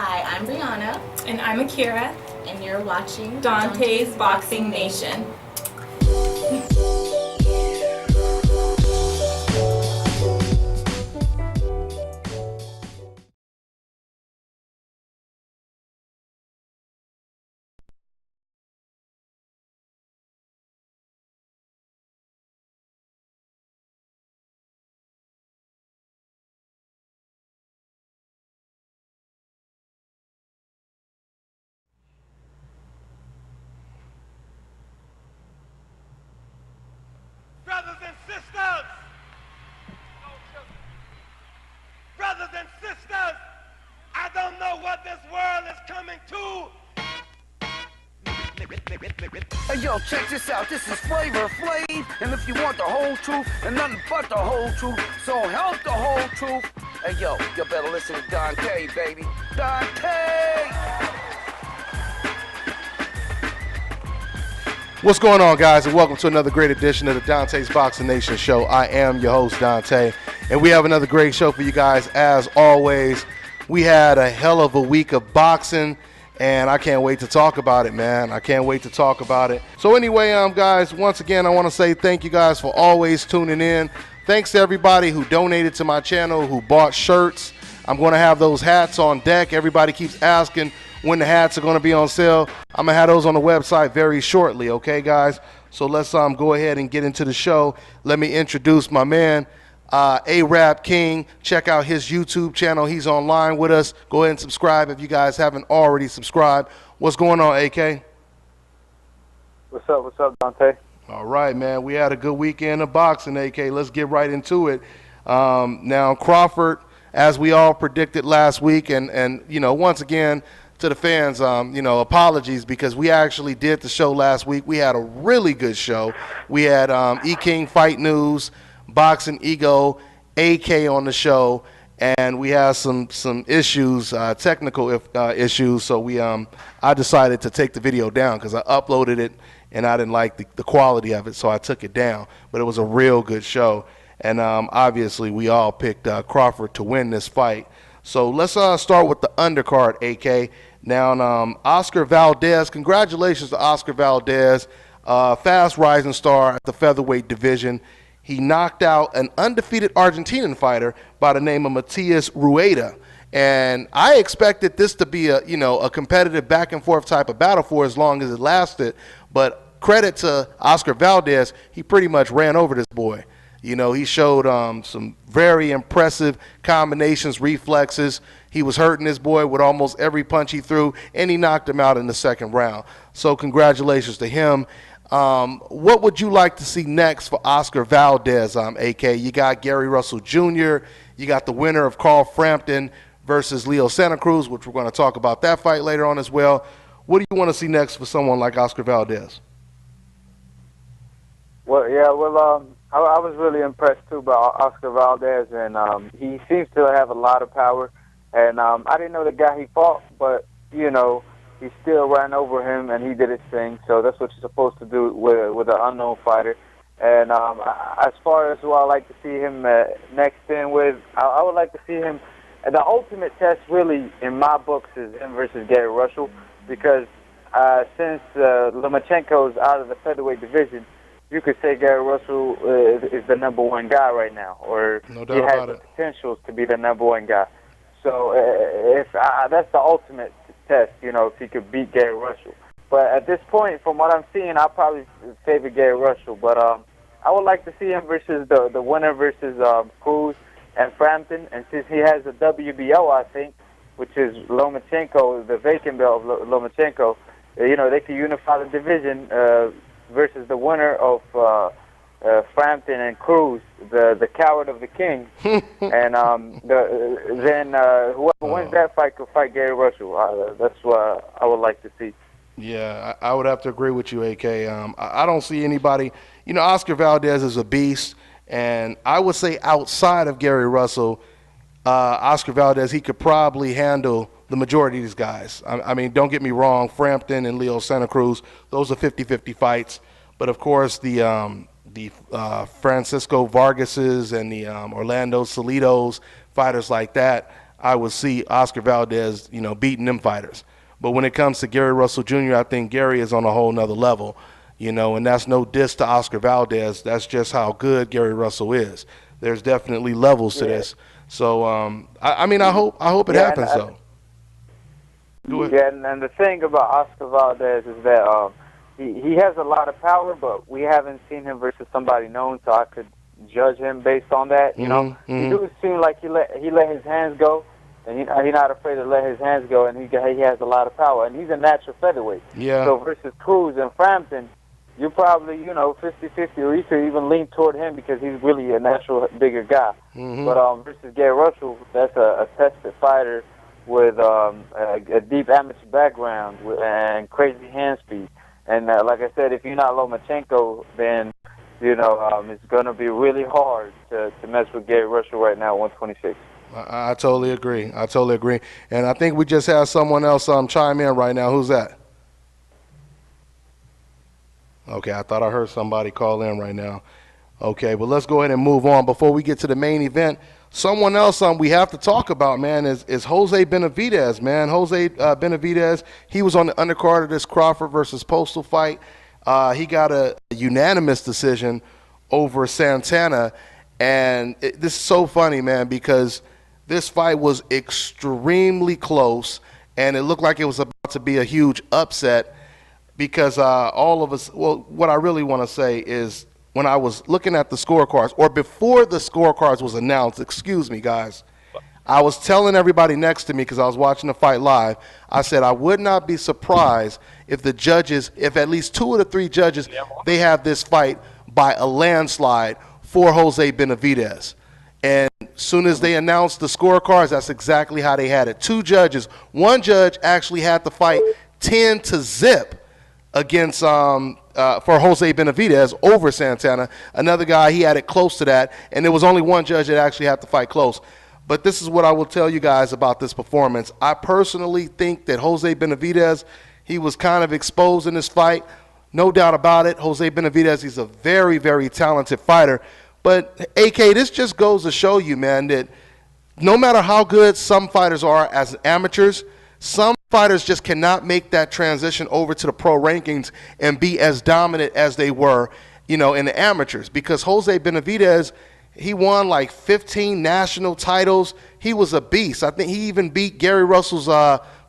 Hi, I'm Brianna. And I'm Akira. And you're watching DONTAE'S Boxing Nation. Brothers and sisters, I don't know what this world is coming to. Hey yo, check this out, this is Flavor Flav, and if you want the whole truth and nothing but the whole truth, so help the whole truth. Hey yo, you better listen to Dante, baby. Dante! What's going on, guys, and welcome to another great edition of the Dante's Boxing Nation show. I am your host, Dante, and we have another great show for you guys. As always, we had a hell of a week of boxing, and I can't wait to talk about it, man. I can't wait to talk about it. So anyway, guys, once again, I want to say thank you guys for always tuning in. Thanks to everybody who donated to my channel, who bought shirts. I'm going to have those hats on deck. Everybody keeps asking when the hats are going to be on sale. I'm going to have those on the website very shortly, okay, guys? So let's go ahead and get into the show. Let me introduce my man, A-Rap King. Check out his YouTube channel. He's online with us. Go ahead and subscribe if you guys haven't already subscribed. What's going on, AK? What's up, Dante? All right, man. We had a good weekend of boxing, AK. Let's get right into it. Now, Crawford, as we all predicted last week, and you know, once again, to the fans, you know, apologies, because we actually did the show last week. We had a really good show. We had E-King Fight News, Boxing Ego, AK on the show, and we had some issues, technical issues. So I decided to take the video down because I uploaded it and I didn't like the quality of it, so I took it down. But it was a real good show, and obviously we all picked Crawford to win this fight. So let's start with the undercard, AK. Now, Oscar Valdez, congratulations to Oscar Valdez, fast rising star at the featherweight division. He knocked out an undefeated Argentinian fighter by the name of Matias Rueda. And I expected this to be a competitive back and forth type of battle for as long as it lasted. But credit to Oscar Valdez, he pretty much ran over this boy. You know, he showed some very impressive combinations, reflexes. He was hurting this boy with almost every punch he threw, and he knocked him out in the second round. So congratulations to him. What would you like to see next for Oscar Valdez, AK? You got Gary Russell Jr., you got the winner of Cruz-Frampton versus Leo Santa Cruz, which we're going to talk about that fight later on as well. What do you want to see next for someone like Oscar Valdez? I was really impressed, too, by Oscar Valdez, and he seems to have a lot of power. And I didn't know the guy he fought, but, you know, he still ran over him, and he did his thing. So that's what you're supposed to do with an unknown fighter. And as far as who I like to see him next in with, I would like to see him. The ultimate test, really, in my books, is him versus Gary Russell, because since Lomachenko's out of the featherweight division, you could say Gary Russell is the number one guy right now, or no doubt he has about the it. potentials to be the number one guy. So if that's the ultimate test, you know, if he could beat Gary Russell. But at this point, from what I'm seeing, I'll probably favor Gary Russell. But I would like to see him versus the winner versus Cruz and Frampton. And since he has a WBO, I think, which is Lomachenko, the vacant belt of Lomachenko, you know, they could unify the division versus the winner of Frampton and Cruz, the coward of the king. And then whoever wins that fight could fight Gary Russell. That's what I would like to see. Yeah, I would have to agree with you, AK. I don't see anybody. You know, Oscar Valdez is a beast, and I would say outside of Gary Russell, Oscar Valdez, he could probably handle the majority of these guys. I mean, don't get me wrong, Frampton and Leo Santa Cruz, those are 50-50 fights. But, of course, the Francisco Vargases and the Orlando Salidos, fighters like that, I would see Oscar Valdez, beating them fighters. But when it comes to Gary Russell Jr., I think Gary is on a whole nother level, and that's no diss to Oscar Valdez. That's just how good Gary Russell is. There's definitely levels to this. So, I hope it happens, though. Yeah, and the thing about Oscar Valdez is that he has a lot of power, but we haven't seen him versus somebody known, so I could judge him based on that. He do seem like he let his hands go, and he's not afraid to let his hands go, and he has a lot of power, and he's a natural featherweight. Yeah. So versus Cruz and Frampton, you're probably 50-50, or you could even lean toward him because he's really a natural bigger guy. But versus Gary Russell, that's a tested fighter with a deep amateur background and crazy hand speed. And like I said, if you're not Lomachenko, then it's going to be really hard to mess with Gary Russell right now at 126. I totally agree. And I think we just have someone else chime in right now. Who's that? Okay, I thought I heard somebody call in right now. Okay, well, let's go ahead and move on. Before we get to the main event, someone else we have to talk about, man, is Jose Benavidez, man. Jose Benavidez, he was on the undercard of this Crawford versus Postal fight. He got a unanimous decision over Santana. And this is so funny, man, because this fight was extremely close, and it looked like it was about to be a huge upset because all of us, well, what I really want to say is when I was looking at the scorecards, or before the scorecards was announced, excuse me, guys, I was telling everybody next to me because I was watching the fight live, I said I would not be surprised if the judges, if at least 2 of the 3 judges, they have this fight by a landslide for Jose Benavidez. And as soon as they announced the scorecards, that's exactly how they had it. 2 judges. One judge actually had the fight 10-0 against for Jose Benavidez over Santana. Another guy, he had it close to that, and there was only one judge that actually had the fight close. But this is what I will tell you guys about this performance. I personally think that Jose Benavidez, he was kind of exposed in this fight. No doubt about it. Jose Benavidez, he's a very, very talented fighter. But, AK, this just goes to show you, man, that no matter how good some fighters are as amateurs, some fighters just cannot make that transition over to the pro rankings and be as dominant as they were, in the amateurs. Because Jose Benavidez, he won like 15 national titles. He was a beast. I think he even beat Gary Russell's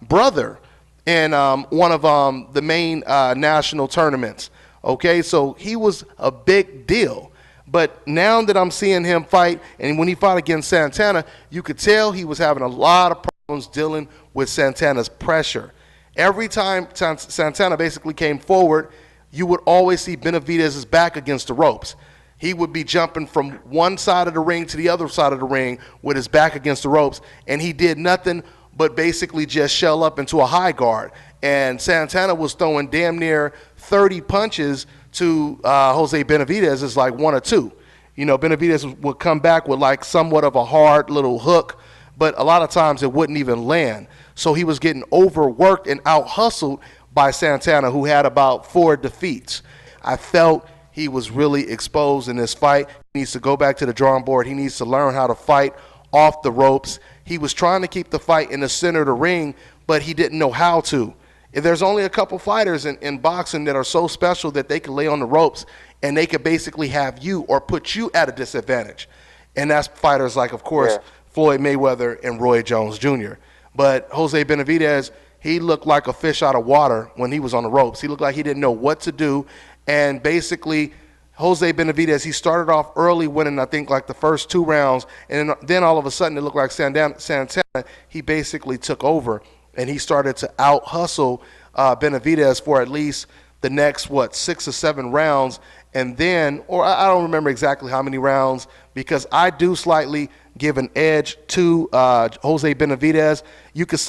brother in one of the main national tournaments. Okay, so he was a big deal. But now that I'm seeing him fight, and when he fought against Santana, you could tell he was having a lot of problems dealing with Santana's pressure. Every time Santana basically came forward, you would always see Benavidez's back against the ropes. He would be jumping from one side of the ring to the other side of the ring with his back against the ropes, and he did nothing but basically just shell up into a high guard. And Santana was throwing damn near 30 punches to Jose Benavidez is like 1 or 2. Benavidez would come back with like somewhat of a hard little hook, but a lot of times it wouldn't even land. So he was getting overworked and out-hustled by Santana, who had about 4 defeats. I felt he was really exposed in this fight. He needs to go back to the drawing board. He needs to learn how to fight off the ropes. He was trying to keep the fight in the center of the ring, but he didn't know how to. There's only a couple fighters in boxing that are so special that they can lay on the ropes and they could basically have you or put you at a disadvantage. And that's fighters like, of course, Floyd Mayweather and Roy Jones Jr. But Jose Benavidez, he looked like a fish out of water when he was on the ropes. He looked like he didn't know what to do. And basically, Jose Benavidez, he started off early winning, I think, like the first 2 rounds. And then all of a sudden, it looked like Santana, he basically took over. And he started to out-hustle Benavidez for at least the next, 6 or 7 rounds. And then, or I don't remember exactly how many rounds, because I do slightly give an edge to Jose Benavidez. You could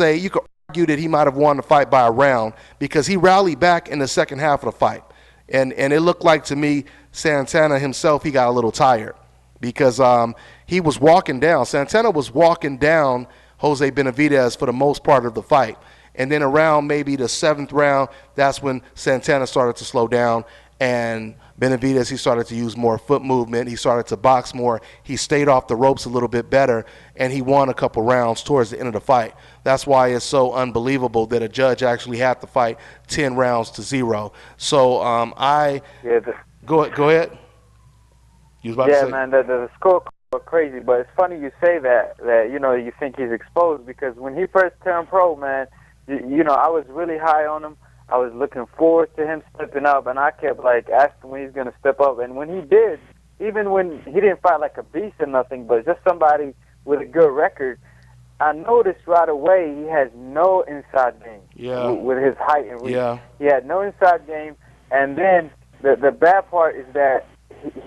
argue that he might have won the fight by a round because he rallied back in the second half of the fight. And it looked like to me, Santana himself, he got a little tired because he was walking down. Santana was walking down Jose Benavidez for the most part of the fight. And then around maybe the 7th round, that's when Santana started to slow down. And Benavidez, he started to use more foot movement. He started to box more. He stayed off the ropes a little bit better, and he won a couple rounds towards the end of the fight. That's why it's so unbelievable that a judge actually had to fight 10 rounds to 0. So go ahead. You was about to say? Man, the score was crazy, but it's funny you say that you think he's exposed, because when he first turned pro, man, I was really high on him. I was looking forward to him stepping up, and I kept asking when he's going to step up. And when he did, even when he didn't fight like a beast or nothing, but just somebody with a good record, I noticed right away he has no inside game. Yeah. With his height and reach. Yeah. He had no inside game. And then the bad part is that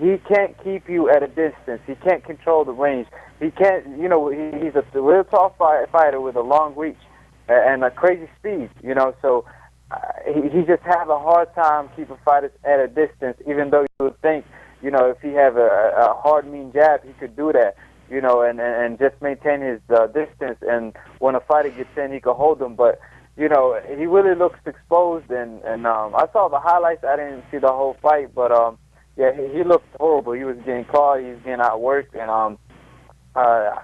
he can't keep you at a distance. He can't control the range. He can't, he's a real tall fighter with a long reach and a crazy speed, so he just have a hard time keeping fighters at a distance, even though you would think, if he have a hard, mean jab, he could do that, and just maintain his distance. And when a fighter gets in, he could hold them. But, he really looks exposed. And I saw the highlights. I didn't see the whole fight. But, he looked horrible. He was getting caught. He was getting outworked. And I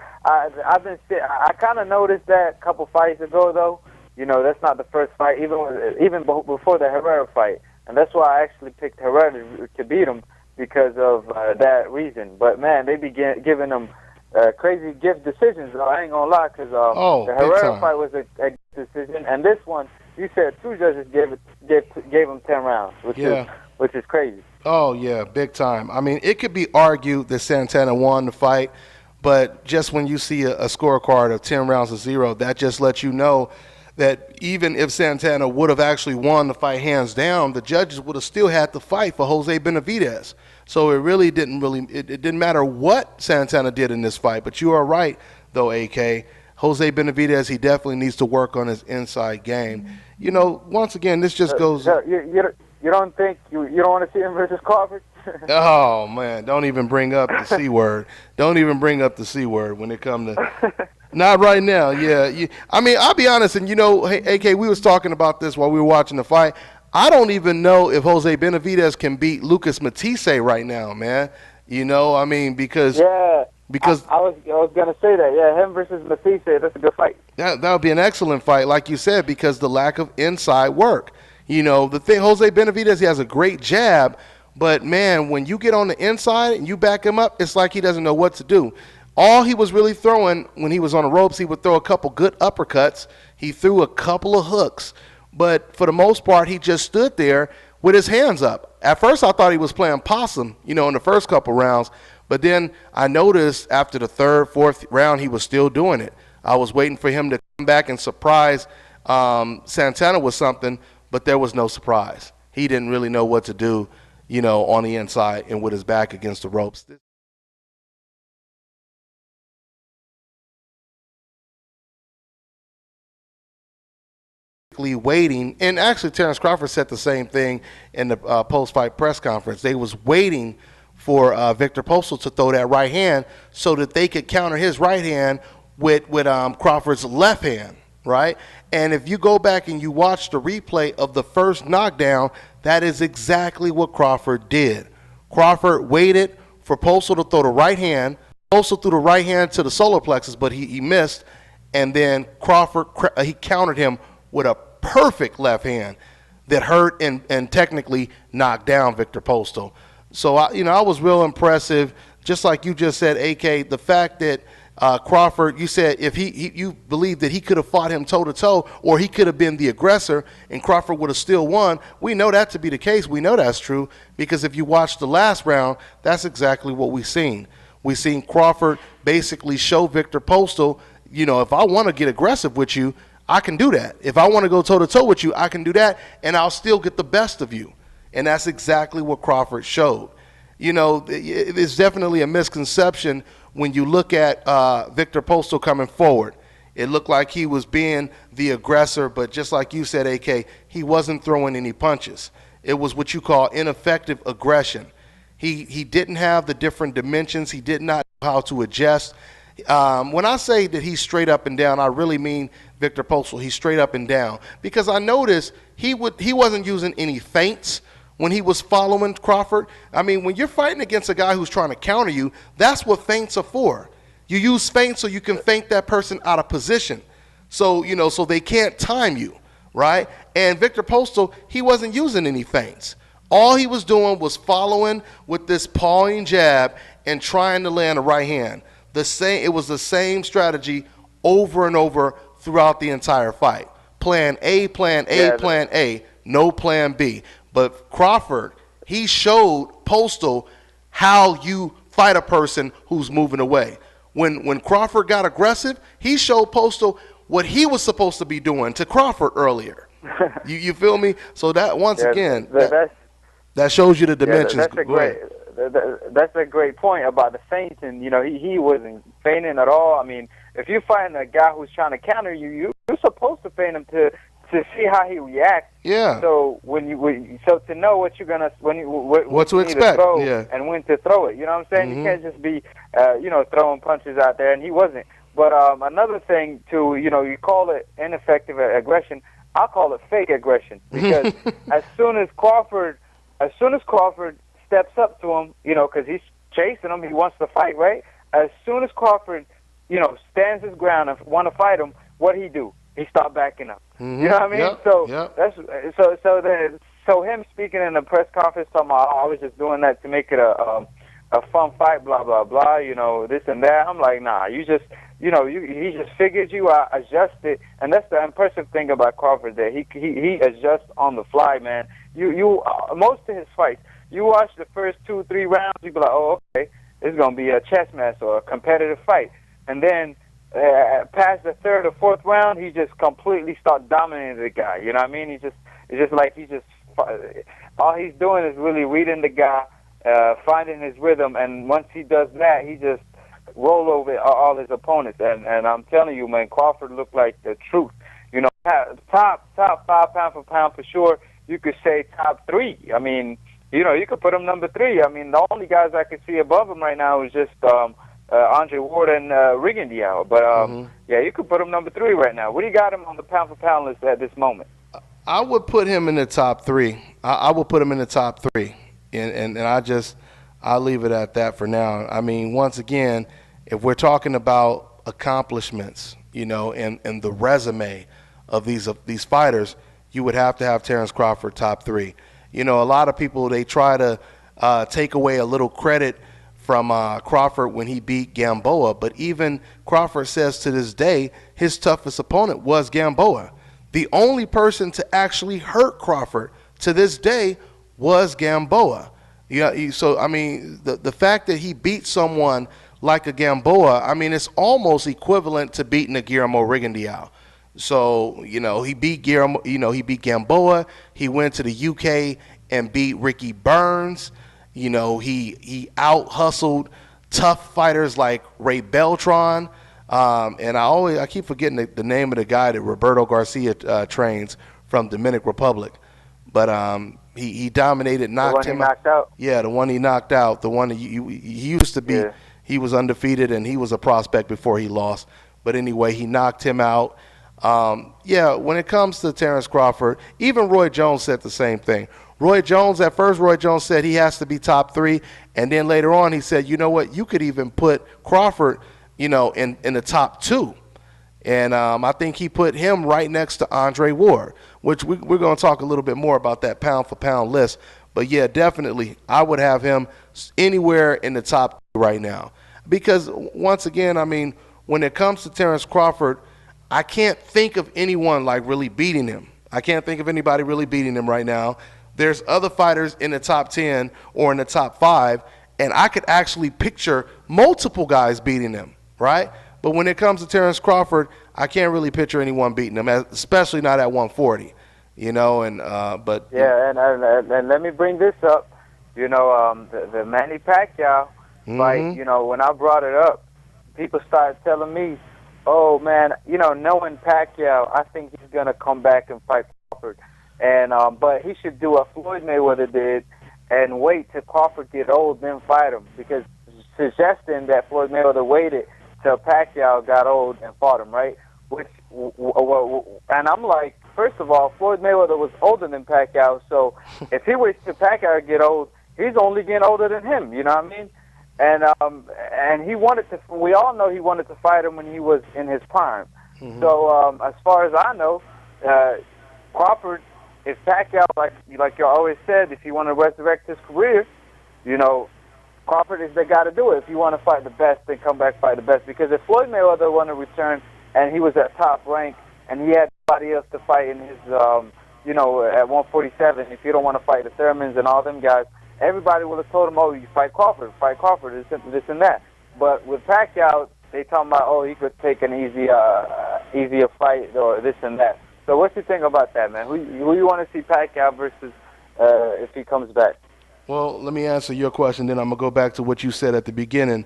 kind of noticed that a couple fights ago, though. That's not the first fight, even before the Herrera fight. And that's why I actually picked Herrera to beat him, because of that reason. But, man, they be giving him crazy gift decisions, though. I ain't going to lie, because the Herrera fight was a decision. And this one, you said 2 judges gave him 10 rounds, which is crazy. Oh, yeah, big time. I mean, it could be argued that Santana won the fight, but just when you see a scorecard of 10 rounds to 0, that just lets you know that even if Santana would have actually won the fight hands down, the judges would have still had to fight for Jose Benavidez. So it really it didn't matter what Santana did in this fight. But you are right, though, AK. Jose Benavidez, he definitely needs to work on his inside game. Once again, this just goes. You don't think you don't want to see him versus Crawford? Oh man, don't even bring up the C word. Don't even bring up the C word when it comes to. Not right now, yeah. I mean, I'll be honest, and hey, AK, we was talking about this while we were watching the fight. I don't even know if Jose Benavidez can beat Lucas Matisse right now, man. I mean, because I was gonna say that, him versus Matisse, that's a good fight. That would be an excellent fight, like you said, because the lack of inside work. The thing, Jose Benavidez, he has a great jab, but man, when you get on the inside and you back him up, it's like he doesn't know what to do. All he was really throwing when he was on the ropes, he would throw a couple good uppercuts. He threw a couple of hooks. But for the most part, he just stood there with his hands up. At first, I thought he was playing possum, in the first couple rounds. But then I noticed after the third, fourth round, he was still doing it. I was waiting for him to come back and surprise Santana with something, but there was no surprise. He didn't really know what to do, on the inside and with his back against the ropes. Waiting, and actually Terrence Crawford said the same thing in the post-fight press conference. They was waiting for Victor Postol to throw that right hand so that they could counter his right hand with Crawford's left hand, right? And if you go back and you watch the replay of the first knockdown, that is exactly what Crawford did. Crawford waited for Postol to throw the right hand. Postol threw the right hand to the solar plexus, but he missed, and then Crawford he countered him with a perfect left hand that hurt and technically knocked down Victor Postol. So I was real impressive. Just like you just said, AK, the fact that Crawford, you said if you believe that he could have fought him toe to toe, or he could have been the aggressor and Crawford would have still won. We know that to be the case. We know that's true because if you watch the last round, that's exactly what we seen. We seen Crawford basically show Victor Postol, if I want to get aggressive with you, I can do that. If I want to go toe-to-toe with you, I can do that, and I'll still get the best of you. And that's exactly what Crawford showed. It's definitely a misconception when you look at Victor Postol coming forward. It looked like he was being the aggressor, but just like you said, AK, he wasn't throwing any punches. It was what you call ineffective aggression. He didn't have the different dimensions. He did not know how to adjust. When I say that he's straight up and down, I really mean Victor Postol. He's straight up and down because I noticed he wasn't using any feints when he was following Crawford. I mean, when you're fighting against a guy who's trying to counter you, that's what feints are for. You use feints so you can feint that person out of position. So, so they can't time you, right? And Victor Postal, he wasn't using any feints. All he was doing was following with this pawing jab and trying to land a right hand. It was the same strategy over and over throughout the entire fight. Plan A, plan A, no plan B. But Crawford, he showed Postal how you fight a person who's moving away. When Crawford got aggressive, he showed Postal what he was supposed to be doing to Crawford earlier. You feel me? So that that shows you the dimensions. That's a great point about the feinting. He wasn't feinting at all. I mean, if you're fighting a guy who's trying to counter you, you're supposed to feint him to see how he reacts. Yeah. So so to know what you're gonna what to expect, throw and when to throw it. You know what I'm saying? Mm-hmm. You can't just be throwing punches out there, and he wasn't. But another thing too, you call it ineffective aggression. I call it fake aggression, because as soon as Crawford steps up to him, because he's chasing him, he wants to fight, right? As soon as Crawford, stands his ground and want to fight him, what he do? He start backing up. Mm-hmm. You know what I mean? Yep. So him speaking in the press conference talking about, I was just doing that to make it a fun fight, blah blah blah. This and that. I'm like, nah. You just, he just figured you out, adjusted, and that's the impressive thing about Crawford. That he adjusts on the fly, man. You most of his fights, you watch the first 2-3 rounds, you be like, oh, okay, this is gonna be a chess match or a competitive fight, and then past the third or fourth round, he just completely start dominating the guy. You know what I mean? All he's doing is really reading the guy, finding his rhythm, and once he does that, he just roll over all his opponents. And I'm telling you, man, Crawford looked like the truth. Top 5 pound for pound for sure. You could say top 3. I mean, you could put him number 3. I mean, the only guys I could see above him right now is just Andre Ward and Rigondeaux. But yeah, you could put him number 3 right now. What do you got him on the pound for pound list at this moment? I would put him in the top 3. I would put him in the top 3, and I'll leave it at that for now. I mean, once again, if we're talking about accomplishments, and the resume of these fighters, you would have to have Terrence Crawford top 3. A lot of people, they try to take away a little credit from Crawford when he beat Gamboa, but even Crawford says to this day his toughest opponent was Gamboa. The only person to actually hurt Crawford to this day was Gamboa. So I mean, the fact that he beat someone like a Gamboa, I mean, it's almost equivalent to beating a Guillermo Rigondeaux. So he beat Gamboa. He went to the UK and beat Ricky Burns. He out-hustled tough fighters like Ray Beltran. And I keep forgetting the name of the guy that Roberto Garcia trains from Dominican Republic. But he dominated, knocked him out. Yeah, the one he knocked out. The one he used to be. Yeah. He was undefeated, and he was a prospect before he lost. But anyway, he knocked him out. When it comes to Terrence Crawford, even Roy Jones said the same thing. At first Roy Jones said he has to be top 3, and then later on he said, you know what, you could even put Crawford, in the top 2. And I think he put him right next to Andre Ward, which we're going to talk a little bit more about that pound-for-pound list. But, yeah, definitely I would have him anywhere in the top 2 right now. Because, once again, I mean, when it comes to Terrence Crawford, I can't think of anyone like really beating him. I can't think of anybody really beating him right now. There's other fighters in the top 10 or in the top 5, and I could actually picture multiple guys beating him, right? But when it comes to Terrence Crawford, I can't really picture anyone beating him, especially not at 140, but... Yeah, and let me bring this up. The Manny Pacquiao fight, when I brought it up, people started telling me, oh, man, knowing Pacquiao, I think he's going to come back and fight Crawford. And but he should do what Floyd Mayweather did and wait till Crawford get old, then fight him. Because suggesting that Floyd Mayweather waited till Pacquiao got old and fought him, right? And I'm like, first of all, Floyd Mayweather was older than Pacquiao, so if he waits till Pacquiao get old, he's only getting older than him. You know what I mean? And he wanted to. We all know he wanted to fight him when he was in his prime. Mm-hmm. So as far as I know, Crawford, if Pacquiao, like you always said, if you want to resurrect his career, you know, Crawford is the guy to do it. If you want to fight the best, then come back fight the best. Because if Floyd Mayweather wanted to return and he was at top rank and he had nobody else to fight in his, you know, at 147, if you don't want to fight the Thurmans and all them guys, everybody would have told him, oh, you fight Crawford, this and that. But with Pacquiao, they talking about, oh, he could take an easier fight or this and that. So what you think about that, man? Who you want to see Pacquiao versus if he comes back? Well, let me answer your question, then I'm going to go back to what you said at the beginning.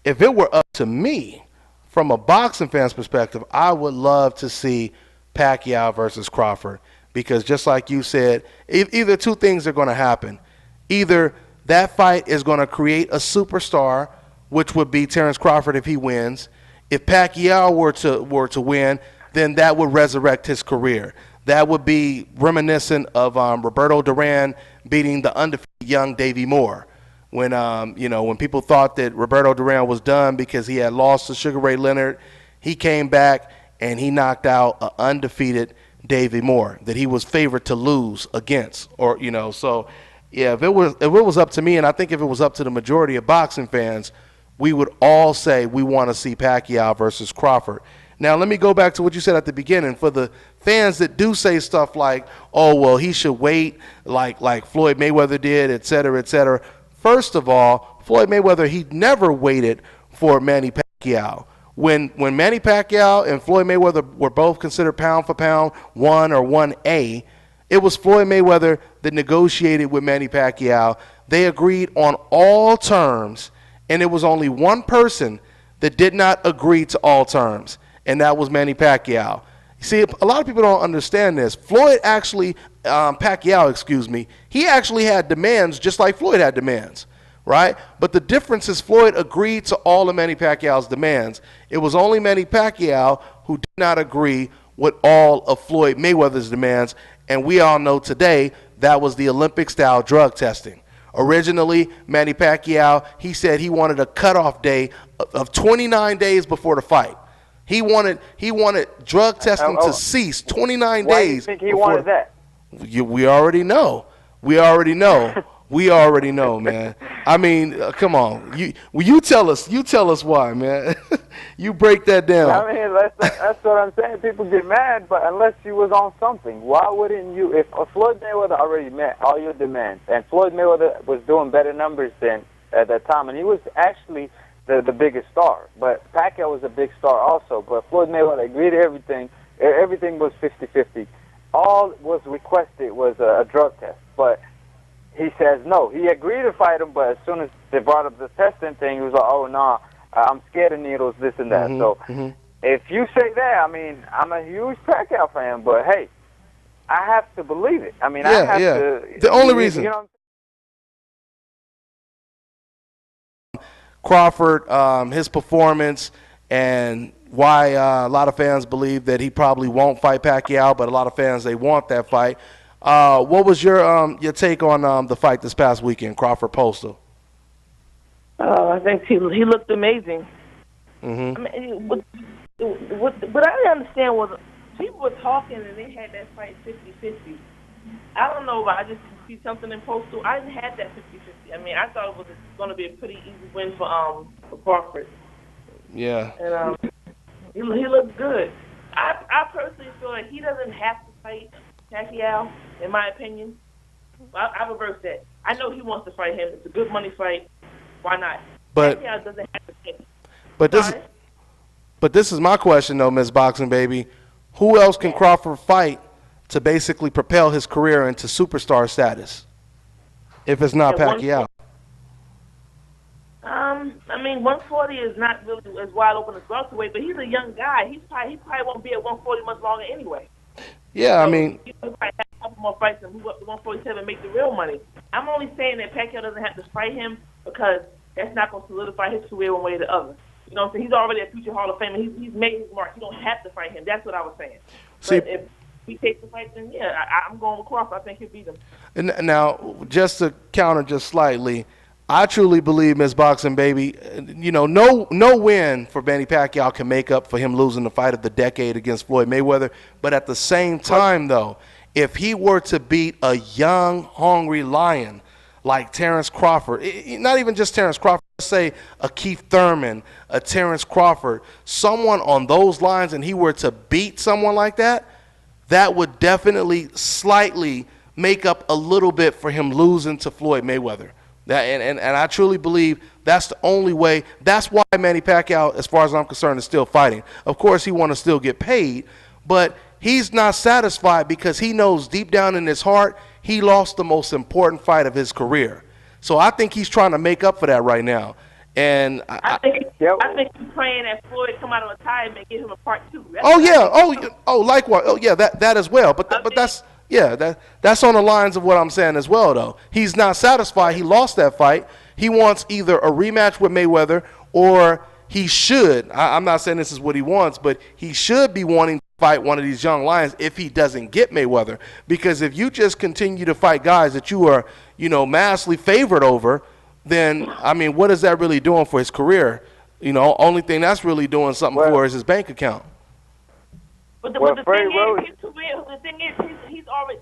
If it were up to me, from a boxing fan's perspective, I would love to see Pacquiao versus Crawford because just like you said, either two things are going to happen. Either that fight is going to create a superstar, which would be Terrence Crawford if he wins. If Pacquiao were to win, then that would resurrect his career. That would be reminiscent of Roberto Duran beating the undefeated young Davey Moore. When when people thought that Roberto Duran was done because he had lost to Sugar Ray Leonard, he came back and he knocked out an undefeated Davey Moore that he was favored to lose against. So yeah, if it was up to me, and I think if it was up to the majority of boxing fans, we would all say we want to see Pacquiao versus Crawford. Now, let me go back to what you said at the beginning. For the fans that do say stuff like, oh, well, he should wait like Floyd Mayweather did, et cetera, et cetera. First of all, Floyd Mayweather, he never waited for Manny Pacquiao. When Manny Pacquiao and Floyd Mayweather were both considered pound for pound 1 or 1A, it was Floyd Mayweather that negotiated with Manny Pacquiao. They agreed on all terms, and it was only one person that did not agree to all terms, and that was Manny Pacquiao. See, a lot of people don't understand this. Pacquiao, he actually had demands just like Floyd had demands, right? But the difference is Floyd agreed to all of Manny Pacquiao's demands. It was only Manny Pacquiao who did not agree with all of Floyd Mayweather's demands, and we all know today that was the Olympic-style drug testing. Originally, Manny Pacquiao, he said he wanted a cutoff day of 29 days before the fight. He wanted drug testing to cease 29 days. Why do you think he wanted that? We already know. We already know, man. I mean, come on. You tell us. You tell us why, man. You break that down. I mean, that's what I'm saying. People get mad, but unless you was on something, why wouldn't you? If Floyd Mayweather already met all your demands, and Floyd Mayweather was doing better numbers than at that time, and he was actually the biggest star. But Pacquiao was a big star also. But Floyd Mayweather agreed to everything. Everything was 50-50. All was requested was a drug test. But he says no. He agreed to fight him, but as soon as they brought up the testing thing, he was like, oh, no, I'm scared of needles, this and that. If you say that, I mean, I'm a huge Pacquiao fan, but, hey, I have to believe it. I mean, I have to. The only reason. You know, Crawford, his performance, and why a lot of fans believe that he probably won't fight Pacquiao, but a lot of fans, they want that fight. What was your take on the fight this past weekend, Crawford-Postal? I think he looked amazing. Mm-hmm. I mean, what I didn't understand was people were talking and they had that fight 50-50. I don't know, but I just see something in Postal. I didn't have that 50-50. I mean, I thought it was going to be a pretty easy win for Crawford. Yeah. And he looked good. I personally feel like he doesn't have to fight Pacquiao, in my opinion. I reverse that. I know he wants to fight him. It's a good money fight. Why not? But Pacquiao doesn't have to fight him. But this is my question, though, Ms. Boxing Baby. Who else can Crawford fight to basically propel his career into superstar status if it's not Pacquiao? I mean, 140 is not really as wide open as welterweight, but he's a young guy. He probably won't be at 140 much longer anyway. Yeah, so I mean, he probably have a couple more fights and move up to 147 and make the real money. I'm only saying that Pacquiao doesn't have to fight him because that's not going to solidify his career one way or the other. You know what I'm saying? He's already a future Hall of Famer. He's made his mark. You don't have to fight him. That's what I was saying. See, but he takes the fight, then yeah, I'm going with Crawford. I think he'll beat him. And now, just to counter just slightly, I truly believe, Miss Boxing Baby, no win for Manny Pacquiao can make up for him losing the fight of the decade against Floyd Mayweather. But at the same time, though, if he were to beat a young, hungry lion like Terrence Crawford, not even just Terrence Crawford, let's say a Keith Thurman, a Terrence Crawford, someone on those lines, and he were to beat someone like that, that would definitely slightly make up a little bit for him losing to Floyd Mayweather. And I truly believe that's the only way. That's why Manny Pacquiao, as far as I'm concerned, is still fighting. Of course, he wants to still get paid, but he's not satisfied because he knows deep down in his heart he lost the most important fight of his career. So I think he's trying to make up for that right now. And I think he's praying that Floyd come out of retirement and give him a part 2. Likewise. Oh yeah, that as well. But that's on the lines of what I'm saying as well, though. He's not satisfied. He lost that fight. He wants either a rematch with Mayweather, or he should. I'm not saying this is what he wants, but he should be wanting to fight one of these young lions if he doesn't get Mayweather. Because if you just continue to fight guys that you are, massively favored over, then, I mean, what is that really doing for his career? Only thing that's really doing something for is his bank account. But the thing is, he's already,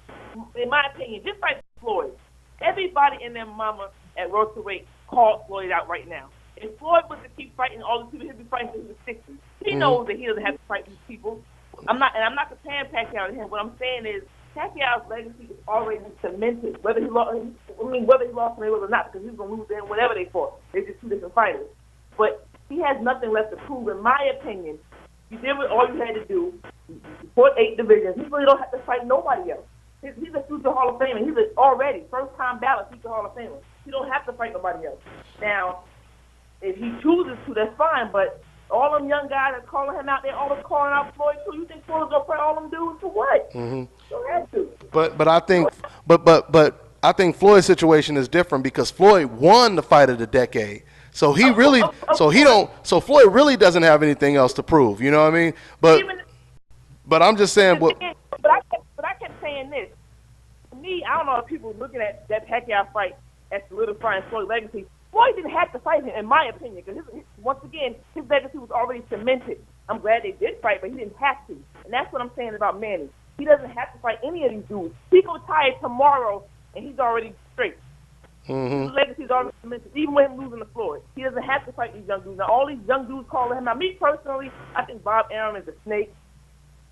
in my opinion, just like Floyd, everybody and their mama at welterweight called Floyd out right now. If Floyd was to keep fighting all these people, he'd be fighting till he was 60. He knows that he doesn't have to fight these people. I'm not comparing Pacquiao to him. What I'm saying is Pacquiao's legacy is already cemented. Whether he lost Mayweather or not, because he's gonna lose to him whenever they fought. They're just two different fighters. But he has nothing left to prove, in my opinion. You did what all you had to do. You fought 8 divisions. He really don't have to fight nobody else. He's a future Hall of Famer. He's already first-time ballot future Hall of Famer. He don't have to fight nobody else. Now, if he chooses to, that's fine. But all them young guys that calling him out, they're always calling out Floyd too. You think Floyd's gonna fight all them dudes for what? Mm-hmm. Don't have to. But I think I think Floyd's situation is different because Floyd won the fight of the decade. So he really, so Floyd really doesn't have anything else to prove. You know what I mean? But I'm just saying. But I kept saying this. To me, I don't know if people looking at that Pacquiao fight as solidifying Floyd's legacy. Floyd didn't have to fight him, in my opinion, because once again, his legacy was already cemented. I'm glad they did fight, but he didn't have to. And that's what I'm saying about Manny. He doesn't have to fight any of these dudes. He can retire tomorrow, and he's already straight. Mm-hmm. His legacy is already cemented, even with him losing to Floyd. He doesn't have to fight these young dudes. Now, all these young dudes calling him out. Me personally, I think Bob Arum is a snake.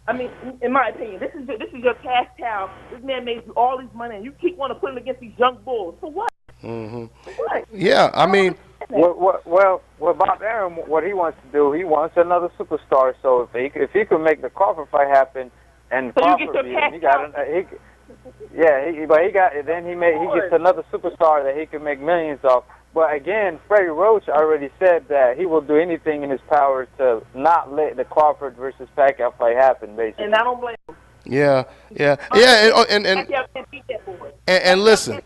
I mean, in my opinion, this is your cash cow. This man made you all these money, and you keep wanting to put him against these young bulls. For what? Mm-hmm. For what? Yeah, I mean. Well, Bob Arum, what he wants to do, he wants another superstar. So if he could make the Crawford fight happen, and so Crawford, you get your cash he got he gets another superstar that he can make millions off. But again, Freddie Roach already said that he will do anything in his power to not let the Crawford versus Pacquiao fight happen, basically. And I don't blame him. Yeah, and listen.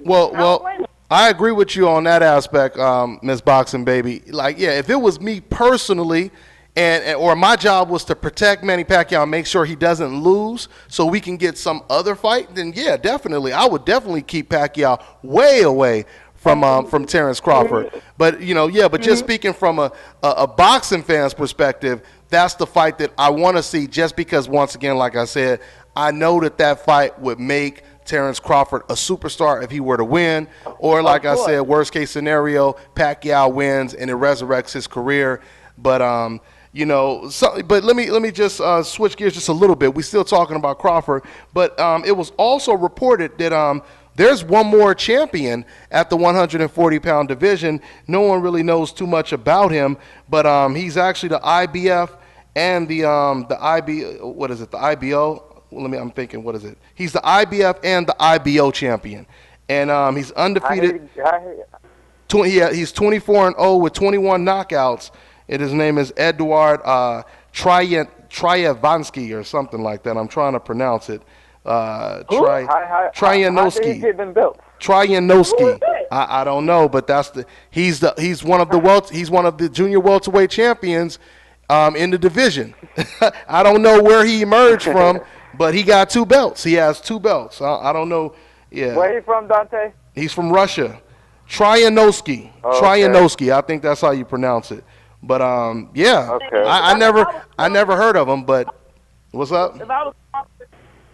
Well, I agree with you on that aspect, Miss Boxing Baby. Like, yeah, if it was me personally, or my job was to protect Manny Pacquiao and make sure he doesn't lose so we can get some other fight, then yeah, definitely. I would definitely keep Pacquiao way away from Terrence Crawford. But, but just speaking from a boxing fan's perspective, that's the fight that I want to see just because, once again, like I said, I know that fight would make Terrence Crawford a superstar if he were to win, or like I said, worst case scenario, Pacquiao wins and it resurrects his career. But but let me just switch gears just a little bit. We're still talking about Crawford, but it was also reported that there's one more champion at the 140-pound division. No one really knows too much about him, but he's actually the IBF and the IBO. I'm thinking, what is it? He's the IBF and the IBO champion, and he's undefeated. He's 24-0 with 21 knockouts, and his name is Eduard Tryavanski or something like that. I'm trying to pronounce it. Tryanovsky. Tryanovsky. I don't know, but he's one of the junior welterweight champions. in the division. I don't know where he emerged from, but he got 2 belts. He has 2 belts. I don't know. Yeah. Where he from, Dante? He's from Russia. Tryanovsky. Okay. Tryanovsky. I think that's how you pronounce it. But yeah. Okay. I never heard of him. But what's up? If I was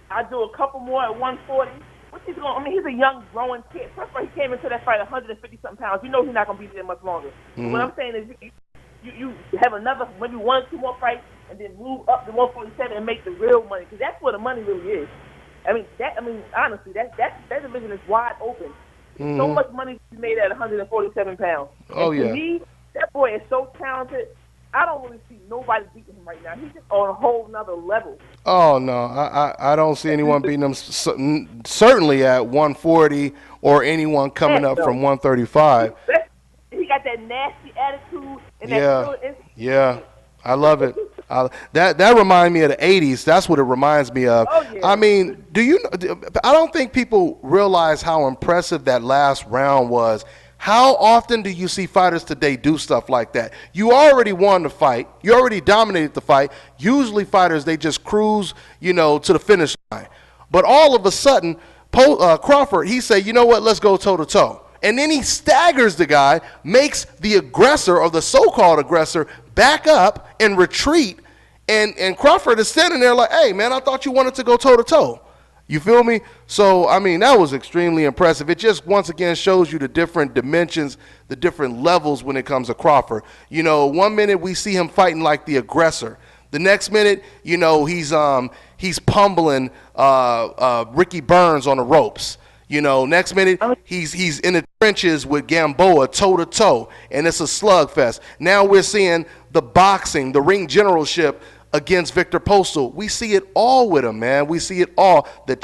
I'd do a couple more at 140. What's he going? I mean, he's a young, growing kid. First of all, he came into that fight 150-something pounds. You know he's not going to be there much longer. Mm-hmm. What I'm saying is you have another, maybe 1 or 2 more fights, and then move up to 147 and make the real money, because that's where the money really is. I mean, honestly, that division is wide open. Mm-hmm. So much money to be made at 147 pounds. Oh, and yeah. To me, that boy is so talented. I don't really see nobody beating him right now. He's just on a whole nother level. Oh, no. I don't see anyone beating him, certainly at 140 or anyone coming up from 135. He got that nasty attitude and Yeah, I love it. That reminds me of the 80s. That's what it reminds me of. Oh, yeah. I mean, I don't think people realize how impressive that last round was. How often do you see fighters today do stuff like that? You already won the fight. You already dominated the fight. Usually fighters, they just cruise, to the finish line. But all of a sudden, Crawford, he said, you know what, let's go toe-to-toe. And then he staggers the guy, makes the aggressor or the so-called aggressor back up and retreat. And Crawford is standing there like, hey, man, I thought you wanted to go toe-to-toe. You feel me? So, I mean, that was extremely impressive. It just, once again, shows you the different dimensions, the different levels when it comes to Crawford. 1 minute we see him fighting like the aggressor. The next minute, he's pummeling Ricky Burns on the ropes. Next minute, he's in the trenches with Gamboa toe-to-toe, and it's a slugfest. Now we're seeing the boxing, the ring generalship against Victor Postal. We see it all with him, man. We see it all. The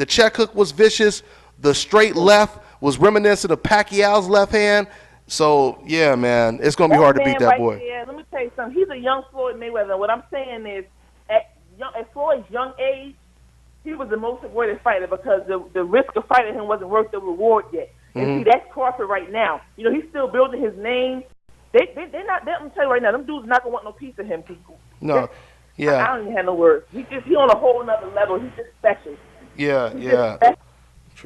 check hook was vicious. The straight left was reminiscent of Pacquiao's left hand. So, yeah, man, it's going to be hard to beat that boy. Yeah, let me tell you something. He's a young Floyd Mayweather. What I'm saying is, at Floyd's young age, he was the most avoided fighter because the risk of fighting him wasn't worth the reward yet. And see, that's Crawford right now. He's still building his name. They're not. I'm tell you right now, them dudes not gonna want no piece of him. No, yeah. I don't even have no words. He on a whole nother level. He's just special. Yeah, He's yeah. I'm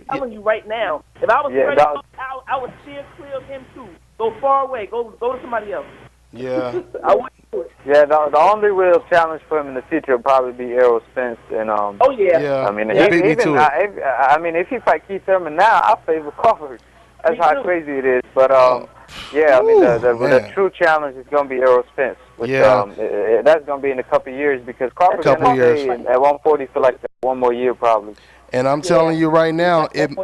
telling you right now. If I was ready, I would steer clear of him too. Go far away. Go to somebody else. Yeah. I wouldn't do it. Yeah, the only real challenge for him in the future will probably be Errol Spence. And oh yeah. Yeah. I mean, Yeah. if he fight Keith Thurman now, I favor Crawford. That's how crazy it is. But yeah, I mean, the true challenge is going to be Errol Spence. Which, that's going to be in a couple of years because Crawford's going to stay at 140 for like 1 more year probably. And I'm telling you right now, and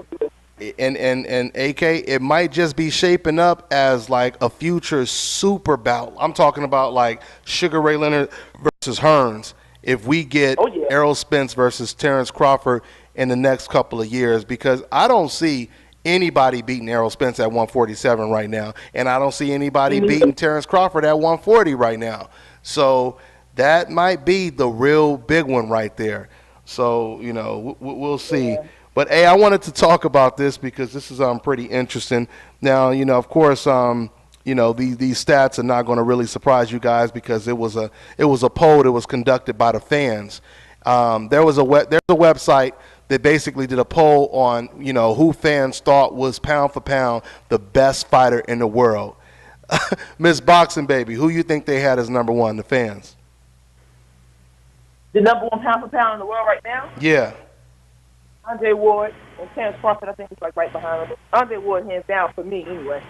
AK, it might just be shaping up as like a future super bout. I'm talking about like Sugar Ray Leonard versus Hearns. If we get Errol Spence versus Terrence Crawford in the next couple of years, because I don't see anybody beating Errol Spence at 147 right now, and I don't see anybody beating Terrence Crawford at 140 right now. So that might be the real big one right there. So, we'll see. Yeah. But, hey, I wanted to talk about this because this is pretty interesting. Now, of course, these stats are not going to really surprise you guys because it was a poll that was conducted by the fans. There's a website that basically did a poll on, who fans thought was pound for pound the best fighter in the world. Miss Boxing Baby, who you think they had as number one, the fans? The number 1 pound for pound in the world right now? Yeah. Andre Ward and Terrence Crawford, I think, is like right behind him. Andre Ward, hands down, for me, anyway.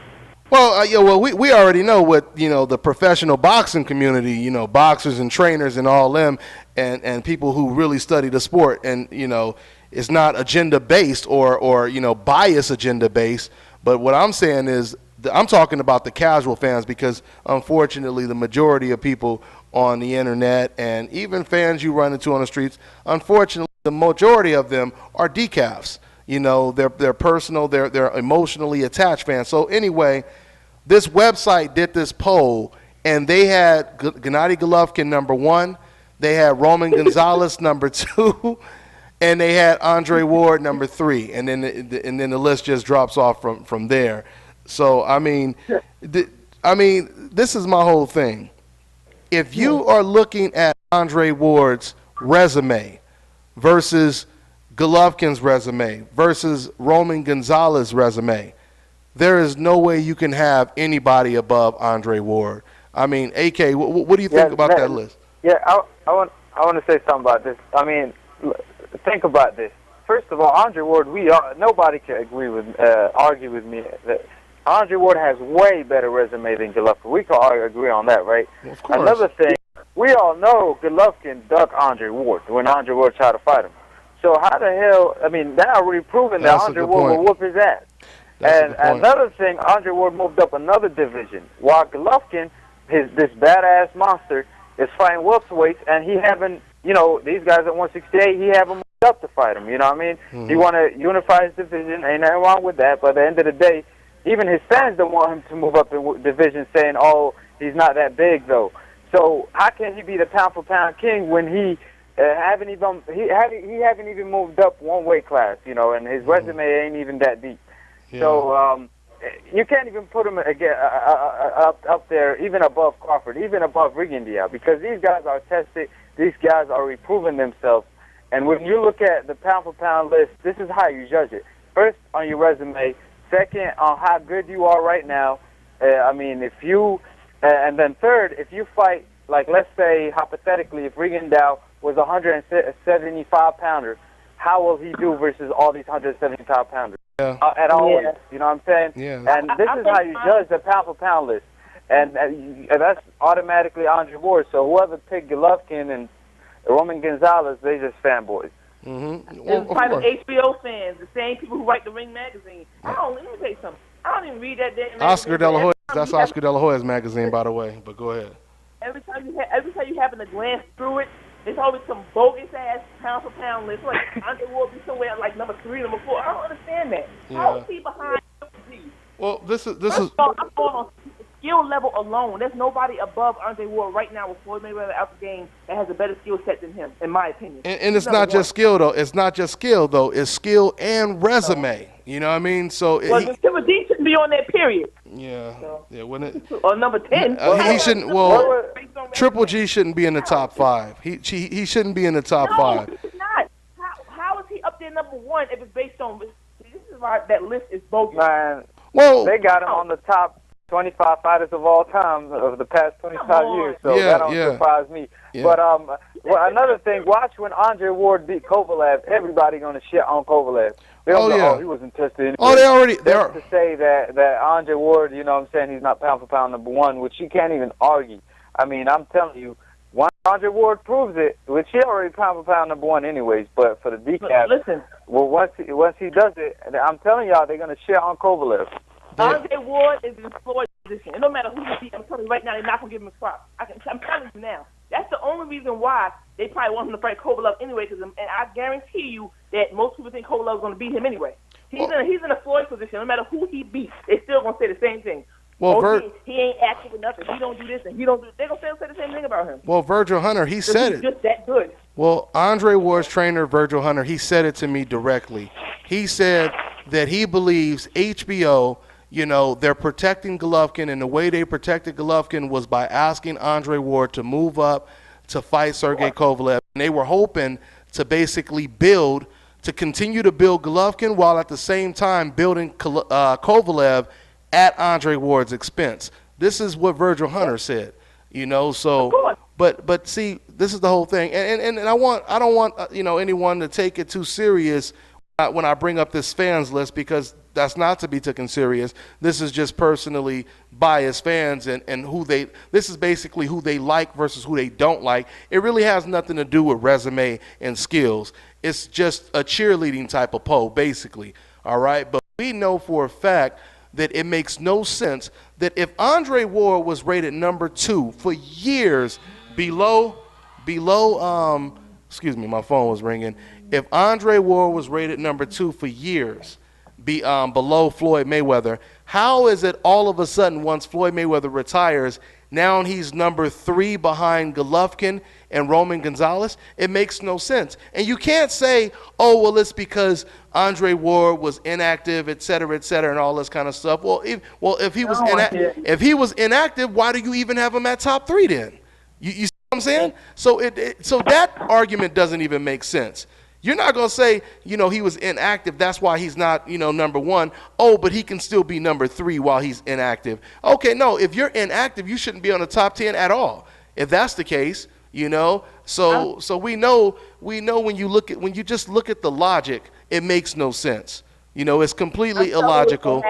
Well, we already know what, the professional boxing community, boxers and trainers and all them and people who really study the sport. And, it's not agenda-based or bias agenda-based. But what I'm saying is I'm talking about the casual fans because, unfortunately, the majority of people on the internet and even fans you run into on the streets, unfortunately, the majority of them are decafs. They're personal, they're emotionally attached fans. So anyway, this website did this poll, and they had Gennady Golovkin number 1, they had Roman Gonzalez number 2, and they had Andre Ward number 3, and then the list just drops off from there. So I mean, this is my whole thing. if you are looking at Andre Ward's resume versus Golovkin's resume versus Roman Gonzalez's resume, there is no way you can have anybody above Andre Ward. I mean, AK, what do you think about that list? Yeah, I want to say something about this. I mean, think about this. First of all, Andre Ward, nobody can argue with me that Andre Ward has way better resume than Golovkin. We can all agree on that, right? Well, of course. Another thing, we all know Golovkin ducked Andre Ward when Andre Ward tried to fight him. So how the hell? I mean, that already proven that Andre Ward will whoop his ass. And another thing, Andre Ward moved up another division, while Golovkin, this badass monster, is fighting welterweights, and he haven't, these guys at 168, he haven't moved up to fight him. You know what I mean? Mm-hmm. He want to unify his division. Ain't nothing wrong with that. But at the end of the day, even his fans don't want him to move up the division, saying, "Oh, he's not that big, though." So how can he be the pound for pound king when he haven't even moved up one weight class? And his resume ain't even that deep. Yeah. So you can't even put him up there, even above Crawford, even above Rigondeaux, because these guys are tested. These guys are reproving themselves. And when you look at the pound-for-pound list, this is how you judge it. First, on your resume. Second, on how good you are right now. And then third, if you fight, like let's say, hypothetically, if Rigondeaux was a 175-pounder, how will he do versus all these 175-pounders? Yeah. At all, you know what I'm saying? Yeah. And this is how you judge the pound-for-pound list. And that's automatically Andre Ward. So whoever picked Golovkin and Roman Gonzalez, they just fanboys. Mm-hmm. It's kind of HBO fans, the same people who write the Ring magazine. Let me tell you something. I don't even read that damn magazine. Oscar De La Hoya. That's Oscar De La Hoya's magazine, by the way. But go ahead. Every time you happen to glance through it, there's always some bogus ass pound for pound list. Like Andre Ward be somewhere like number 3, number 4. I don't understand that. Yeah. How is he behind G? Well, this is. I'm going on skill level alone. There's nobody above Andre Ward right now with Floyd Mayweather out the game that has a better skill set than him, in my opinion. And it's not just skill though. It's not just skill though. It's skill and resume. You know what I mean? So Triple D shouldn't be on that period. Yeah. So, yeah. When it. Or number 10. He shouldn't. Well, Triple G shouldn't be in the top 5. He shouldn't be in the top 5. No, he's not. How is he up there number 1 if it's based on? This is why that list is bogus. Man, well, they got him on the top 25 fighters of all time of the past 25 years, so that don't surprise me. Yeah. But another thing, watch when Andre Ward beat Kovalev, everybody gonna shit on Kovalev. They don't know, he wasn't tested anyway. Oh, they're to say that Andre Ward, you know what I'm saying, he's not pound for pound number 1, which you can't even argue. I mean, I'm telling you, once Andre Ward proves it, which he already pound for pound number 1 anyways, but for the decaf, listen, well, once he does it, I'm telling y'all, they're gonna shit on Kovalev. Andre Ward is in Floyd's position. And no matter who he beat, I'm telling you right now, they're not going to give him a spot. I'm telling you now. That's the only reason why they probably want him to fight Kovalev anyway, and I guarantee you that most people think Kovalev is going to beat him anyway. He's in a Floyd position. No matter who he beats, they're still going to say the same thing. Well, he ain't active enough, and he don't do this, and he don't do. They're going to say the same thing about him. Well, Virgil Hunter, he said it. He's just that good. Well, Andre Ward's trainer, Virgil Hunter, he said it to me directly. He said that he believes HBO, they're protecting Golovkin, and the way they protected Golovkin was by asking Andre Ward to move up to fight Sergey Kovalev. And they were hoping to basically continue to build Golovkin while at the same time building Kovalev at Andre Ward's expense. This is what Virgil Hunter said, so, but see, this is the whole thing. And I don't want anyone to take it too serious when I bring up this fans list, because that's not to be taken serious. This is just personally biased fans and this is basically who they like versus who they don't like. It really has nothing to do with resume and skills. It's just a cheerleading type of poll, basically. All right. But we know for a fact that it makes no sense that if Andre Ward was rated number 2 for years below, excuse me, my phone was ringing. If Andre Ward was rated number 2 for years, below Floyd Mayweather, how is it all of a sudden once Floyd Mayweather retires, now he's number 3 behind Golovkin and Roman Gonzalez? It makes no sense. And you can't say, oh, well, it's because Andre Ward was inactive, et cetera, and all this kind of stuff. Well, if he was inactive, why do you even have him at top 3 then? You see what I'm saying? So so that argument doesn't even make sense. You're not going to say, he was inactive, that's why he's not, number one. Oh, but he can still be number 3 while he's inactive. Okay, no, if you're inactive, you shouldn't be on the top 10 at all. If that's the case, so we know when you just look at the logic, it makes no sense. It's completely illogical.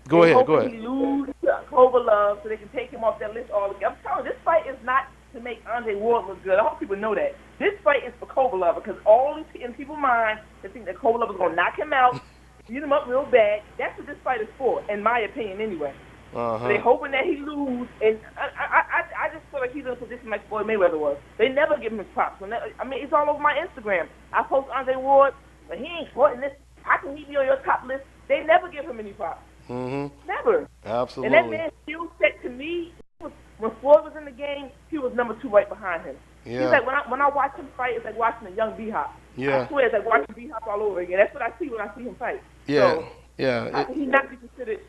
Go ahead. He lose to Kovalev so they can take him off that list altogether. I'm telling you, this fight is not to make Andre Ward look good. I hope people know that. This fight is for Kovalev because all in people's minds, they think that Kovalev is going to knock him out, beat him up real bad. That's what this fight is for, in my opinion, anyway. So they're hoping that he lose, and I just feel like he's in a position like Floyd Mayweather was. They never give him his props. It's all over my Instagram. I post Andre Ward, but he ain't fought in this. How can he be on your top list? They never give him any props. Never. Absolutely. And that man's skill set, to me, when Floyd was in the game, he was number 2 right behind him. Yeah. He's like, when I watch him fight, it's like watching a young B-Hop. Yeah. I swear, it's like watching B-Hop all over again. That's what I see when I see him fight. Yeah. So, Yeah. He's not be considered.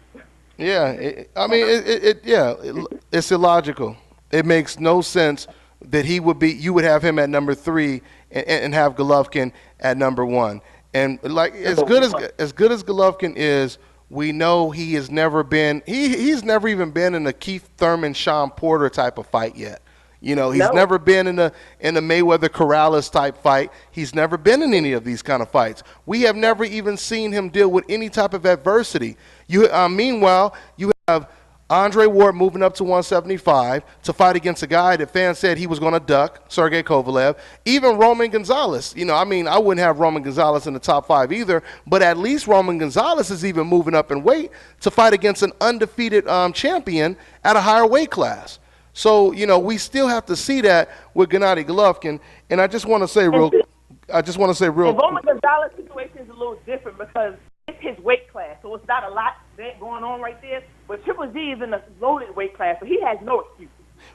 Yeah. It's illogical. It makes no sense that you would have him at number 3 and have Golovkin at number 1. And like as good as Golovkin is, we know he has never been. He's never even been in a Keith Thurman, Sean Porter type of fight yet. He's never been in a Mayweather Corrales type fight. He's never been in any of these kind of fights. We have never even seen him deal with any type of adversity. Meanwhile, you have Andre Ward moving up to 175 to fight against a guy that fans said he was going to duck, Sergey Kovalev. Even Roman Gonzalez. I wouldn't have Roman Gonzalez in the top 5 either, but at least Roman Gonzalez is even moving up in weight to fight against an undefeated champion at a higher weight class. So, we still have to see that with Gennady Golovkin. And I just want to say real And Roman Gonzalez's situation is a little different because it's his weight class, so it's not a lot going on right there. But Triple G is in a loaded weight class, so he has no excuse.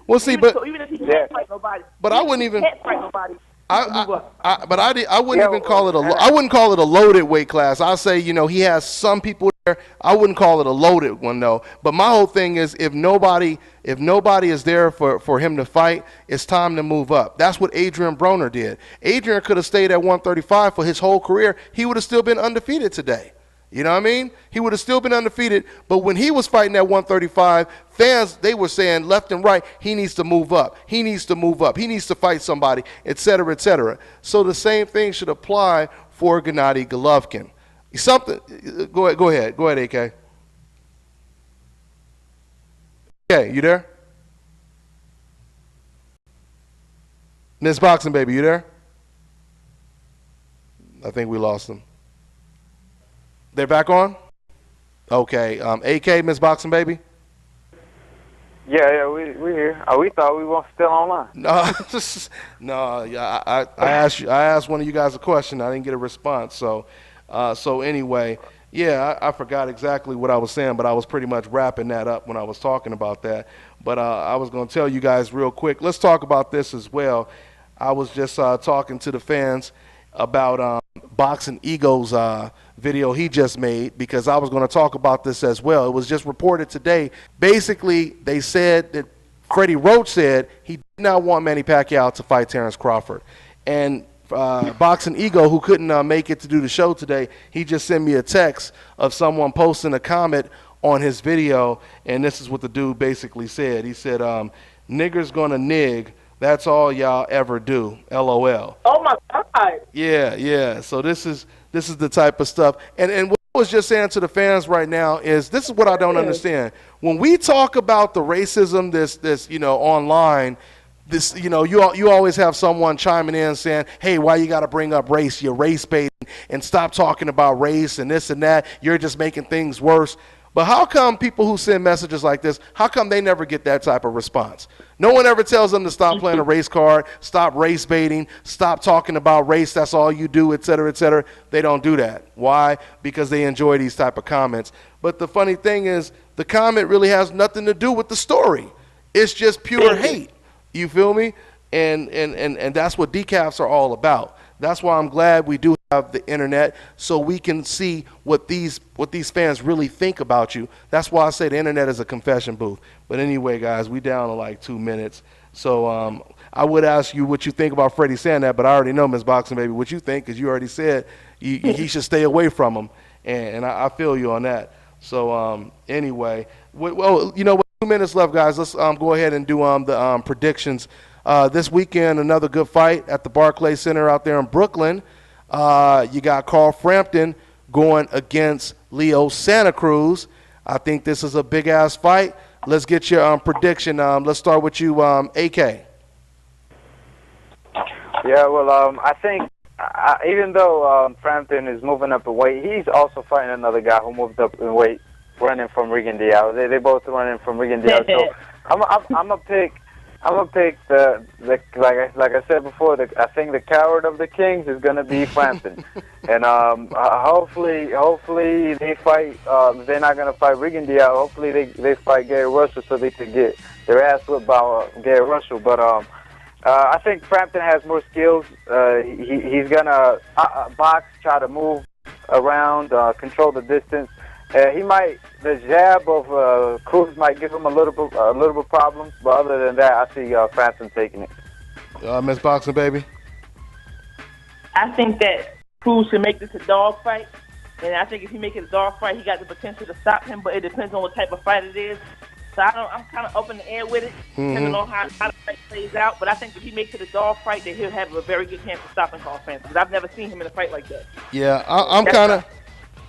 Well, see, even if he can't fight nobody, but I wouldn't even. Can't fight nobody. I wouldn't even call it I wouldn't call it a loaded weight class. I'll say, he has some people there. I wouldn't call it a loaded one though. But my whole thing is if nobody is there for him to fight, it's time to move up. That's what Adrian Broner did. Adrian could have stayed at 135 for his whole career. He would have still been undefeated today. You know what I mean? He would have still been undefeated, but when he was fighting at 135, fans, they were saying left and right, he needs to move up. He needs to move up. He needs to fight somebody, et cetera, et cetera. So the same thing should apply for Gennady Golovkin. Go ahead, AK. Okay, you there? Miss Boxing Baby, you there? I think we lost him. They're back on? Okay. AK, Miss Boxing Baby? Yeah, we here. We thought we were still online. I asked one of you guys a question. I didn't get a response. So anyway, yeah, I forgot exactly what I was saying, but I was pretty much wrapping that up when I was talking about that. But I was going to tell you guys real quick. Let's talk about this as well. I was just talking to the fans about Boxing Ego's video he just made because I was going to talk about this as well. It was just reported today. Basically, they said that Freddie Roach said he did not want Manny Pacquiao to fight Terrence Crawford. And Boxing Ego, who couldn't make it to do the show today, he just sent me a text of someone posting a comment on his video, and this is what the dude basically said. He said, niggers gonna nig. That's all y'all ever do. LOL. Oh my God. Yeah. So this is the type of stuff. And what I was just saying to the fans right now is this is what I don't understand. When we talk about the racism this online, this you always have someone chiming in saying, "Hey, why you got to bring up race? You're race baiting and stop talking about race and this and that. You're just making things worse." But how come people who send messages like this, how come they never get that type of response? No one ever tells them to stop playing a race card, stop race baiting, stop talking about race, that's all you do, et cetera, et cetera. They don't do that. Why? Because they enjoy these type of comments. But the funny thing is, the comment really has nothing to do with the story. It's just pure hate. You feel me? And that's what decafs are all about. That's why I'm glad we do have the internet so we can see what these fans really think about you. That's why I say the internet is a confession booth. But anyway, guys, we down to like 2 minutes. So I would ask you what you think about Freddie saying that, but I already know, Miss Boxing Baby, what you think, because you already said he should stay away from him, and I feel you on that. So anyway, well, with 2 minutes left, guys, let's go ahead and do the predictions. This weekend, another good fight at the Barclays Center out there in Brooklyn. You got Cruz-Frampton going against Leo Santa Cruz. I think this is a big-ass fight. Let's get your prediction. Let's start with you, AK. Yeah, well, I think even though Frampton is moving up in weight, he's also fighting another guy who moved up in weight, running from Regan Diaz. They both running from Regan Diaz. So I'm gonna pick the like I said before. I think the coward of the Kings is gonna be Frampton, and hopefully they fight. They're not gonna fight Regan Diaz. Hopefully they fight Gary Russell so they can get their ass whipped by Gary Russell. But I think Frampton has more skills. He's gonna box, try to move around, control the distance. The jab of Cruz might give him a little bit problems, but other than that, I see Frampton taking it. Miss Boxing Baby. I think that Cruz should make this a dog fight, and I think if he make it a dog fight, he got the potential to stop him. But it depends on what type of fight it is. So I'm kind of up in the air with it, depending on how the fight plays out. But I think if he makes it a dog fight, then he'll have a very good chance of stopping Cruz-Frampton, because I've never seen him in a fight like that. Yeah,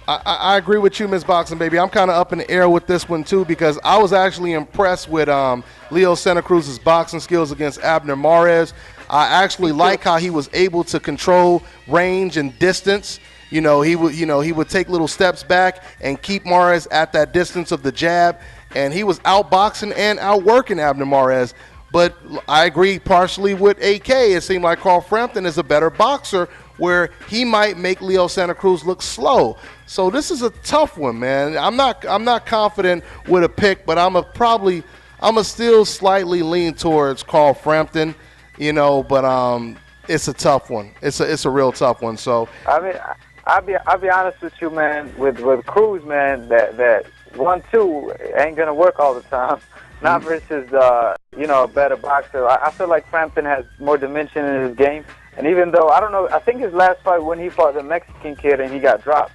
I agree with you, Miss Boxing Baby. I'm kind of up in the air with this one, too, because I was actually impressed with Leo Santa Cruz's boxing skills against Abner Mares. I actually like how he was able to control range and distance. He would take little steps back and keep Mares at that distance of the jab, and he was outboxing and outworking Abner Mares. But I agree partially with AK. It seemed like Cruz-Frampton is a better boxer, where he might make Leo Santa Cruz look slow. So this is a tough one, man. I'm not confident with a pick, but I'm still slightly lean towards Cruz-Frampton, but it's a tough one. It's a real tough one. So I mean, I'll be honest with you, man. With Cruz, man, that 1-2 ain't gonna work all the time. Not versus a better boxer. I feel like Frampton has more dimension in his game. And even though, I don't know, I think his last fight when he fought the Mexican kid and he got dropped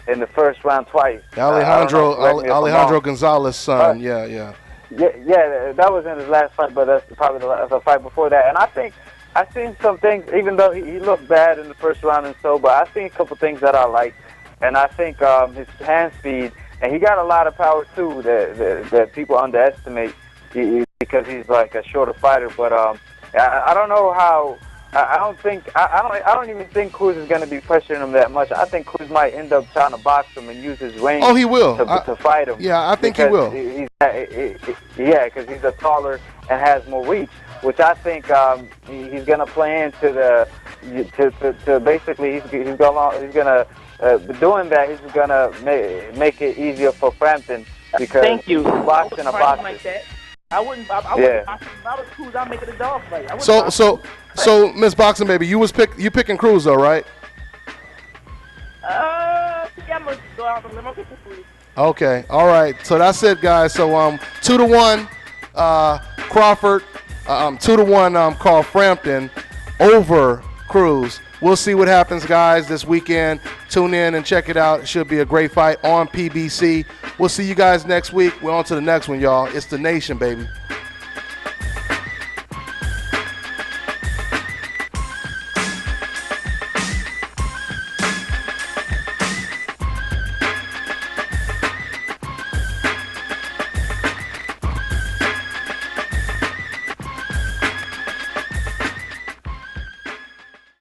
in the first round twice. Alejandro Gonzalez's son, yeah. Yeah, that was in his last fight, but that's probably the fight before that. And I think I've seen some things, even though he looked bad in the first round and so, but I've seen a couple things that I like. And I think his hand speed, and he got a lot of power too that people underestimate because he's like a shorter fighter. But I don't know how. I don't even think Cruz is going to be pressuring him that much. I think Cruz might end up trying to box him and use his range. Oh, he will to fight him. Yeah, I think he will. Because he's a taller and has more reach, which I think he's going to play into to basically he's gonna doing that. He's going to make it easier for Frampton because he's boxing a boxer. Like that. I wouldn't. If I was Cruz, I'd make it a dog fight. So, Miss Boxing Baby, you picking Cruz though, right? Yeah, I'm gonna go out on a limb. I'm picking Cruz. Okay, all right. So that's it, guys. So 2-1, Crawford. 2-1, Cruz-Frampton over Cruz. We'll see what happens, guys, this weekend. Tune in and check it out. It should be a great fight on PBC. We'll see you guys next week. We're on to the next one, y'all. It's the Nation, baby.